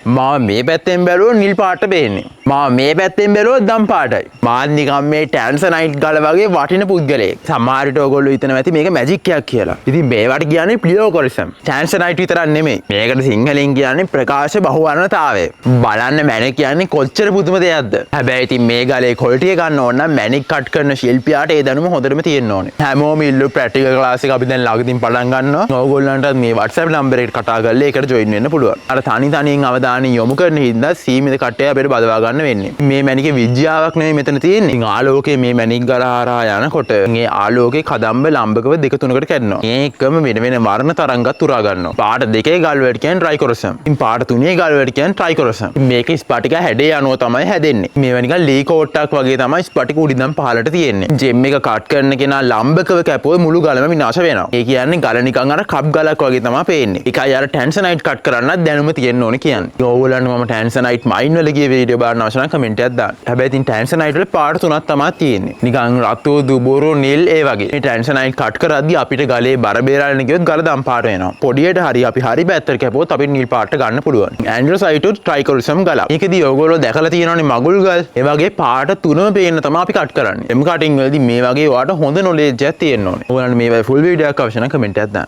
මම මේ පැත්තෙන් බැලුවොත් නිල් පාට පේන්නේ. මම මේ පැත්තෙන් බැලුවොත් දම් පාටයි. මාත් නිකන් මේ ටැන්සනයිට් ගල වගේ වටින පුද්ගලයෙක්. සමහර විට ඔයගොල්ලෝ හිතනවා ඇති මේක මැජික් එකක් කියලා. ඉතින් මේවට කියන්නේ ප්ලියෝකොරිසම්. ටැන්සනයිට් විතරක් නෙමෙයි. මේකට සිංහලෙන් කියන්නේ ප්‍රකාශ බහුවර්ණතාවය. බලන්න මැණික් කියන්නේ කොච්චර පුදුම දෙයක්ද. හැබැයි ඉතින් මේ ගලේ ක්වොලිටිය ගන්න ඕන නම් මැණික් කට් කරන ශිල්පියාට ඒ දැනුම හොඳටම තියෙන්න ඕනේ. හැමෝම ඉල්ලු ප්‍රැක්ටිකල් ක්ලාස් එක අපි දැන් ළඟදීන් පටන් ගන්නවා. ඕගොල්ලන්ට මේ WhatsApp නම්බර් එකට කතා කරලා ඒකට ජොයින් වෙන්න පුළුවන්. අර තනි තනියෙන් අවධානය යොමු කරන හින්දා සීමිත කට්ටය අපිට බදවා ගන්න වෙන්නේ. මේ මැණිකේ විද්‍යාවක් නෙමෙයි මෙතන තියෙන්නේ. ආලෝකයේ මේ මැණික් ගල හරහා යනකොට මේ ආලෝකේ කදම්බ ලම්බකව දෙක තුනකට කැඩෙනවා. මේකම වෙන වෙන වර්ණ තරංගات උරා ගන්නවා. පාට දෙකේ ගල් වලට කියන්නේ ට්‍රයිකොරසම්. ඉතින් පාට තුනේ ගල් වලට කියන්නේ ට්‍රයිකොරසම්. මේක ස්පටික හැඩේ අනුව තමයි හැදෙන්නේ. මේවා නිකන් ලී කෝට්ටක් වගේ තමයි ස්පටික උඩින්නම් පහළට තියෙන්නේ. ජෙම් එක කට් කරන කෙනා ලම්බකව කැපුවොත් මුළු ගලම විනාශ වෙනවා. ඒ කියන්නේ ගල නිකන් අර කප් ගලක් වගේ තමයි පේන්නේ. ඒකයි අර ටැන්සනයිට් කට් කරන්නත් දැනුම තියෙන්න ඕනේ කියන්නේ. ඕගොල්ලන්ට මම ටැන්සනයිට් මයින් වල ගිය වීඩියෝ බලන්න අවශ්‍ය නම් කමෙන්ට් එකක් දාන්න. හැබැයි ඉතින් ටැන්සනයිට් වල පාට තුනක් තමයි තියෙන්නේ. නිකන් රතු දුබුරු නිල් ඒ වගේ. මේ ටැන්සනයිට් කට් කරද්දී අපිට ගලේ බර බේරාගෙන ගියොත් ගල දම් පාට වෙනවා. පොඩියට හරි අපි හරි පැත්තට කැපුවොත් අපිට නිල් පාට ගන්න පුළුවන්. ඇන්ඩ්‍රොසයිට් ට්‍රයිකොරිසම් ගල. මේකදී ඔයගොල්ලෝ දැකලා තියෙනවනේ මගුල් ගල්. ඒ වගේ පාට තුනම පේන්න තමයි අපි කට් කරන්නේ. එම් කටින් වලදී මේ වගේ ඔයාලට හොඳ නොලෙජ් එකක් තියෙන්න ඕනේ. ඔයාලන්ට මේ වගේ ෆුල් වීඩියෝ එකක් අවශ්‍ය නම් කමෙන්ට් එකක් දාන්න.